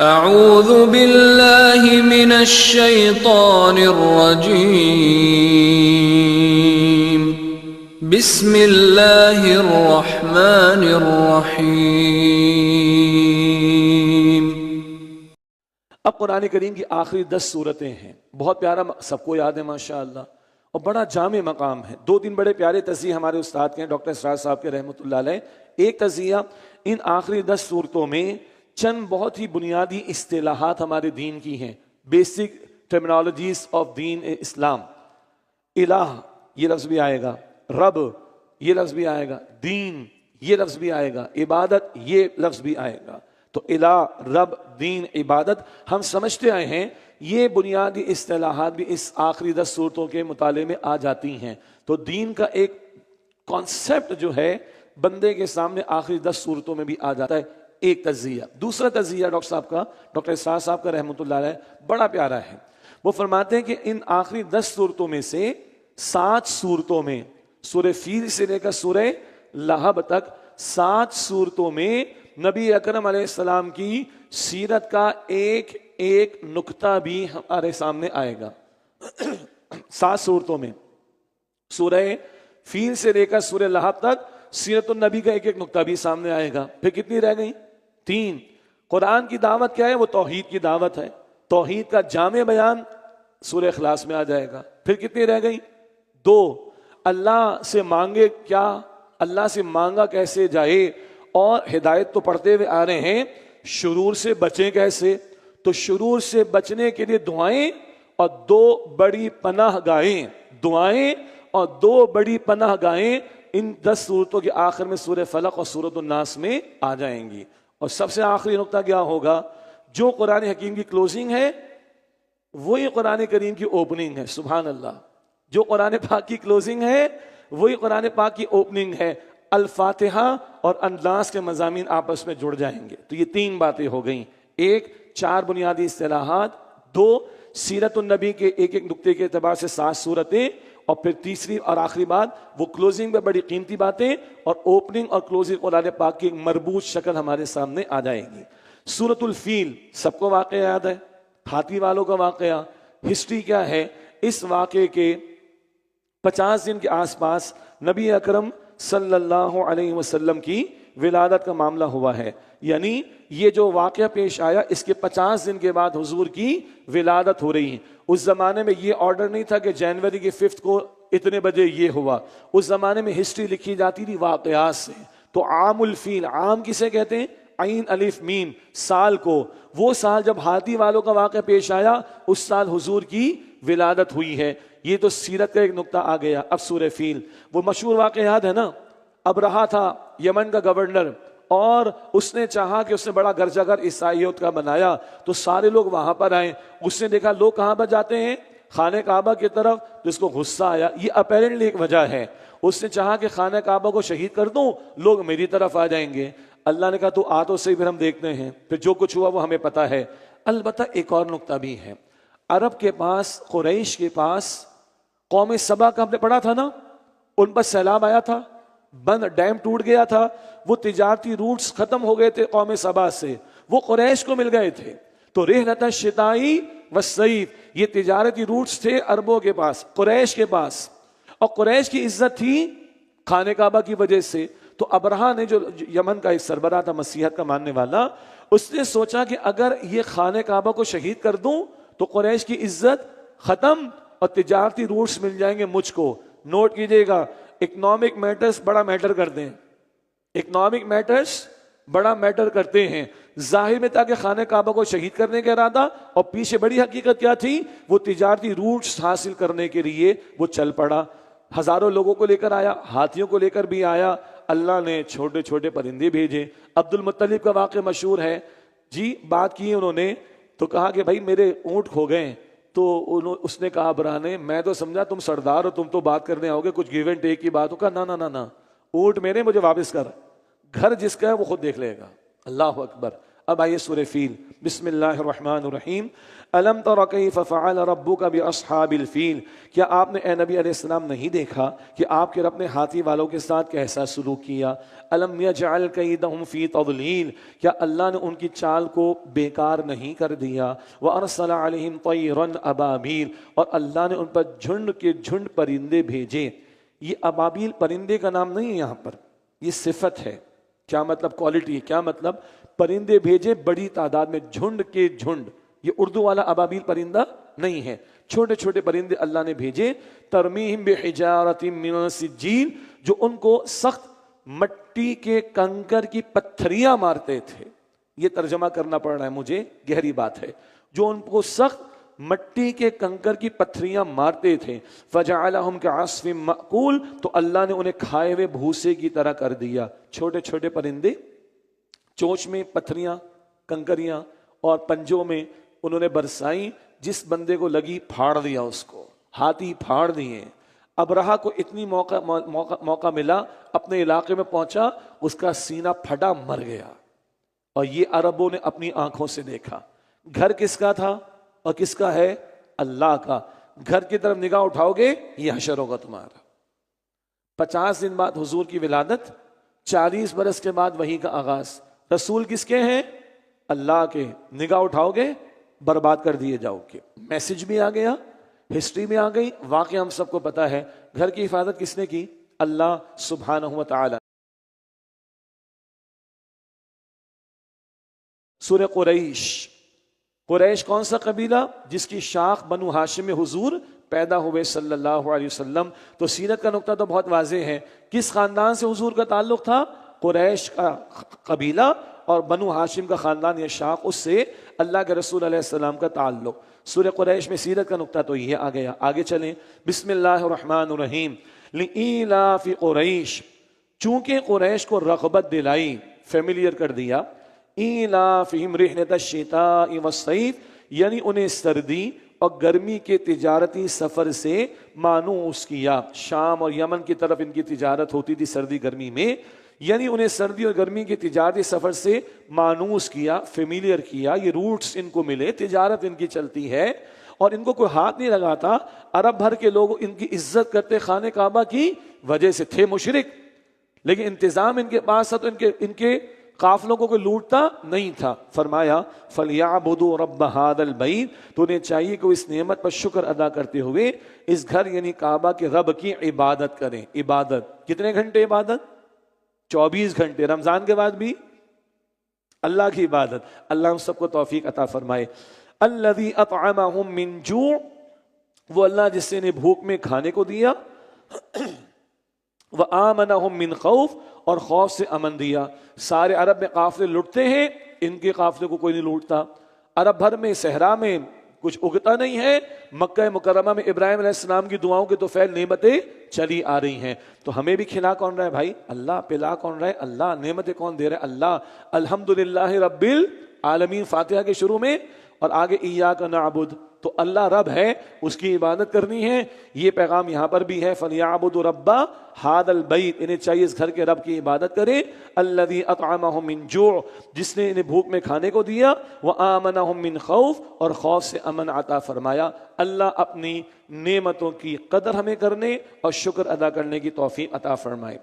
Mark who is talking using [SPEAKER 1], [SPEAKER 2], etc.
[SPEAKER 1] اعوذ باللہ من الشیطان الرجیم بسم اللہ الرحمن الرحیم۔
[SPEAKER 2] اب قرآن کریم کی آخری 10 سورتیں ہیں، بہت پیارا، سب کو یاد ہے ماشاءاللہ، اور بڑا جامع مقام ہے۔ 2 بڑے پیارے تزیہ ہمارے استاد کے ہیں، ڈاکٹر اسرار صاحب کے رحمۃ اللہ علیہ۔ ایک تزیہ ان آخری 10 سورتوں میں چند بہت ہی بنیادی اصطلاحات ہمارے دین کی ہیں، بیسک ٹرمینالوجیز آف دین اسلام۔ الہ یہ لفظ بھی آئے گا، رب یہ لفظ بھی آئے گا، دین یہ لفظ بھی آئے گا، عبادت یہ لفظ بھی آئے گا۔ تو الہ، رب، دین، عبادت ہم سمجھتے آئے ہیں، یہ بنیادی اصطلاحات بھی اس آخری 10 سورتوں کے مطالعے میں آ جاتی ہیں۔ تو دین کا ایک کانسیپٹ جو ہے بندے کے سامنے آخری 10 سورتوں میں بھی آ جاتا ہے۔ ایک تزیہ۔ دوسرا تزیہ ڈاکٹر صاحب کا، ڈاکٹر اسرار صاحب کا رحمۃ اللہ علیہ، بڑا پیارا ہے۔ وہ فرماتے ہیں کہ ان آخری 10 سورتوں میں سے 7 سورتوں میں، سورہ فیل سے لے کر سورہ لہب تک 7 سورتوں میں نبی اکرم علیہ السلام کی سیرت کا ایک ایک نقطہ بھی ہمارے سامنے آئے گا۔ 7 سورتوں میں سورہ فیل سے لے کر سورہ لہب تک سیرت النبی کا ایک ایک نقطہ بھی سامنے آئے گا۔ پھر کتنی رہ گئی؟ 3۔ قرآن کی دعوت کیا ہے؟ وہ توحید کی دعوت ہے۔ توحید کا جامع بیان سورہ اخلاص میں آ جائے گا۔ پھر کتنی رہ گئی؟ 2۔ اللہ سے مانگے کیا، اللہ سے مانگا کیسے جائے، اور ہدایت تو پڑھتے ہوئے آ رہے ہیں، شرور سے بچیں کیسے۔ تو شرور سے بچنے کے لیے دعائیں اور 2 بڑی پناہ گاہیں، دعائیں اور 2 بڑی پناہ گاہیں ان 10 سورتوں کے آخر میں سورہ فلق اور سورۃ الناس میں آ جائیں گی۔ اور سب سے آخری نقطہ کیا ہوگا؟ جو قرآن حکیم کی کلوزنگ ہے وہی قرآن کریم کی اوپننگ ہے۔ سبحان اللہ۔ جو قرآن پاک کی کلوزنگ ہے وہی قرآن پاک کی اوپننگ ہے۔ الفاتحہ اور الناس کے مضامین آپس میں جڑ جائیں گے۔ تو یہ 3 باتیں ہو گئیں۔ 1، 4 بنیادی اصطلاحات، 2، سیرت النبی کے ایک ایک نقطے کے اعتبار سے 7 سورتیں، اور پھر تیسری اور آخری بات وہ کلوزنگ میں بڑی قیمتی باتیں، اور اوپننگ اور کلوزنگ قرآن پاک کی ایک مربوط شکل ہمارے سامنے آ جائے گی۔ سورۃ الفیل سب کو واقعہ یاد ہے، ہاتھی والوں کا واقعہ۔ ہسٹری کیا ہے؟ اس واقعے کے 50 دن کے آس پاس نبی اکرم صلی اللہ علیہ وسلم کی ولادت کا معاملہ ہوا ہے، یعنی یہ جو واقعہ پیش آیا اس کے 50 دن کے بعد حضور کی ولادت ہو رہی ہے۔ اس زمانے میں یہ آرڈر نہیں تھا کہ جنوری کی 5 کو اتنے بجے یہ ہوا۔ اس زمانے میں ہسٹری لکھی جاتی تھی واقعات سے۔ تو عام الفیل، عام کسے کہتے ہیں؟ عین الف میم، سال کو۔ وہ سال جب ہاتھی والوں کا واقعہ پیش آیا اس سال حضور کی ولادت ہوئی ہے۔ یہ تو سیرت کا ایک نقطہ آ گیا۔ اب سورہ فیل، وہ مشہور واقعہ یاد ہے نا؟ ابرہا تھا یمن کا گورنر، اور اس نے چاہا کہ اس نے بڑا گرجا گھر عیسائیت کا بنایا، تو سارے لوگ وہاں پر آئے۔ اس نے دیکھا لوگ کہاں پر جاتے ہیں؟ خانہ کعبہ کی طرف، تو اس کو غصہ آیا۔ یہ اپیرنٹلی ایک وجہ ہے۔ اس نے چاہا کہ خانہ کعبہ کو شہید کر دوں، لوگ میری طرف آ جائیں گے۔ اللہ نے کہا تو آ تو صحیح، پھر ہم دیکھتے ہیں۔ پھر جو کچھ ہوا وہ ہمیں پتہ ہے۔ البتہ ایک اور نقطہ بھی ہے، عرب کے پاس، قریش کے پاس، قوم سبا کا ہم نے پڑھا تھا نا، ان پر سیلاب آیا تھا، بند ڈیم ٹوٹ گیا تھا، وہ تجارتی روٹس ختم ہو گئے تھے قوم سبا سے، وہ قریش کو مل گئے تھے۔ تو رحلۃ الشتائی والصیف، یہ تجارتی روٹس تھے عربوں کے پاس، قریش کے پاس، اور قریش کی عزت تھی خانہ کعبہ کی وجہ سے۔ تو ابرہا نے، جو یمن کا ایک سربراہ تھا مسیحیت کا ماننے والا، اس نے سوچا کہ اگر یہ خانہ کعبہ کو شہید کر دوں تو قریش کی عزت ختم اور تجارتی روٹس مل جائیں گے مجھ کو۔ نوٹ کیجئے گا، اکنامک میٹرز بڑا میٹر کرتے ہیں، اکنامک میٹرز بڑا میٹر کرتے ہیں۔ ظاہر میں تھا کہ خانہ کعبہ کو شہید کرنے کا ارادہ، اور پیچھے بڑی حقیقت کیا تھی؟ وہ تجارتی روٹس حاصل کرنے کے لیے وہ چل پڑا۔ ہزاروں لوگوں کو لے کر آیا، ہاتھیوں کو لے کر بھی آیا۔ اللہ نے چھوٹے چھوٹے پرندے بھیجے۔ عبد المطلب کا واقعہ مشہور ہے جی، بات کی انہوں نے تو کہا کہ بھائی میرے اونٹ کھو گئے۔ تو اس نے کہا ابرہا نے، میں تو سمجھا تم سردار ہو، تم تو بات کرنے آؤ گے، کچھ گیو اینڈ ٹیک کی بات ہو۔ کہا نا نا نا نا، اونٹ میرے، مجھے واپس کر، گھر جس کا ہے وہ خود دیکھ لے گا۔ اللہ اکبر۔ اب آئیے سورہ فیل۔ بسم اللہ الرحمن الرحیم الم تر کیف فعل ربک باصحاب الفیل، کیا آپ نے اے نبی علیہ السلام نہیں دیکھا کہ آپ کے رب نے ہاتھی والوں کے ساتھ کیسا سلوک کیا؟ الم یجعل کیدہم فی تضلیل، کیا اللہ نے ان کی چال کو بیکار نہیں کر دیا؟ وارسل علیہم طیرا ابابیل، اور اللہ نے ان پر جھنڈ کے جھنڈ پرندے بھیجے۔ یہ ابابیل پرندے کا نام نہیں ہے یہاں پر، یہ صفت ہے۔ کیا مطلب؟ کوالٹی ہے۔ کیا مطلب؟ پرندے بھیجے بڑی تعداد میں، جھنڈ کے جھنڈ۔ یہ اردو والا ابابیل پرندہ نہیں ہے، چھوٹے چھوٹے پرندے اللہ نے بھیجے۔ ترمیہم بحجارۃ من سجیل، جو ان کو سخت مٹی کے کنکر کی پتھریاں مارتے تھے۔ یہ ترجمہ کرنا پڑ رہا ہے مجھے، گہری بات ہے۔ جو ان کو سخت مٹی کے کنکر کی پتھریاں مارتے تھے۔ فجعلہم کعصف مأکول، تو اللہ نے انہیں کھائے ہوئے بھوسے کی طرح کر دیا۔ چھوٹے چھوٹے پرندے، چونچ میں پتھریاں، کنکریاں، اور پنجوں میں انہوں نے برسائی، جس بندے کو لگی پھاڑ دیا، اس کو ہاتھی پھاڑ دیے۔ ابرہہ کو اتنی موقع ملا، اپنے علاقے میں پہنچا، اس کا سینہ پھٹا، مر گیا۔ اور یہ عربوں نے اپنی آنکھوں سے دیکھا۔ گھر کس کا تھا اور کس کا ہے؟ اللہ کا۔ گھر کی طرف نگاہ اٹھاؤ گے، یہ حشر ہوگا تمہارا۔ 50 دن بعد حضور کی ولادت، 40 برس کے بعد وحی کا آغاز۔ رسول کس کے ہیں؟ اللہ کے۔ نگاہ اٹھاؤ گے، برباد کر دیے جاؤ گے۔ میسج بھی آ گیا، ہسٹری میں آ گئی، واقعہ ہم سب کو پتا ہے۔ گھر کی حفاظت کس نے کی؟ اللہ سبحانہ و تعالی۔ سورہ قریش۔ قریش کون سا قبیلہ؟ جس کی شاخ بنو ہاشم میں حضور پیدا ہوئے صلی اللہ علیہ وسلم۔ تو سیرت کا نقطہ تو بہت واضح ہے۔ کس خاندان سے حضور کا تعلق تھا؟ قریش کا قبیلہ، اور بنو ہاشم کا خاندان یا شاخ، اس سے اللہ کے رسول علیہ السلام کا تعلق۔ سورہ قریش میں سیرت کا نقطہ تو یہ آ گیا۔ آگے چلیں، بسم اللہ الرحمن الرحیم۔ لإیلاف قریش، چونکہ قریش کو رغبت دلائی، فیملیئر کر دیا۔ ایلافہم رحلۃ الشتاء والصیف، یعنی انہیں سردی اور گرمی کے تجارتی سفر سے مانوس کیا۔ شام اور یمن کی طرف ان کی تجارت ہوتی تھی سردی گرمی میں، یعنی انہیں سردی اور گرمی کے تجارتی سفر سے مانوس کیا، فیملیئر کیا۔ یہ روٹس ان کو ملے، تجارت ان کی چلتی ہے، اور ان کو کوئی ہاتھ نہیں لگاتا۔ عرب بھر کے لوگ ان کی عزت کرتے خانہ کعبہ کی وجہ سے، تھے مشرک، لیکن انتظام ان کے پاس تھا، تو ان کے قافلوں کو کوئی لوٹتا نہیں تھا۔ فرمایا فَلْيَعْبُدُوا رَبَّ هَذَا الْبَيْتِ، تو انہیں چاہیے کہ وہ اس نعمت پر شکر ادا کرتے ہوئے اس گھر یعنی کعبہ کے رب کی عبادت کریں۔ عبادت کتنے گھنٹے؟ عبادت 24 گھنٹے، رمضان کے بعد بھی اللہ کی عبادت۔ اللہ ہم سب کو توفیق عطا فرمائے۔ الذی اطعمہم من جوع، وہ اللہ جس نے انہیں بھوک میں کھانے کو دیا، وآمنہم من خوف، اور خوف سے امن دیا۔ سارے عرب میں قافلے لٹتے ہیں، ان کے قافلے کو کوئی نہیں لوٹتا۔ عرب بھر میں صحرا میں کچھ اگتا نہیں ہے، مکہ مکرمہ میں ابراہیم علیہ السلام کی دعاؤں کے تو فیل نعمتیں چلی آ رہی ہیں۔ تو ہمیں بھی کھلا کون رہا ہے بھائی؟ اللہ۔ پلا کون رہا ہے؟ اللہ۔ نعمتیں کون دے رہا ہے؟ اللہ۔ الحمدللہ رب العالمین، فاتحہ کے شروع میں، اور آگے ایاک نعبد، تو اللہ رب ہے، اس کی عبادت کرنی ہے۔ یہ پیغام یہاں پر بھی ہے، فَلْيَعْبُدُوا رَبَّ هَذَا الْبَيْتِ، انہیں چاہیے اس گھر کے رب کی عبادت کریں۔ الَّذِي أَطْعَمَهُم مِّن جُوع، جس نے انہیں بھوک میں کھانے کو دیا، وَآمَنَهُم مِّن خوف، اور خوف سے امن عطا فرمایا۔ اللہ اپنی نعمتوں کی قدر ہمیں کرنے اور شکر ادا کرنے کی توفیق عطا فرمائے۔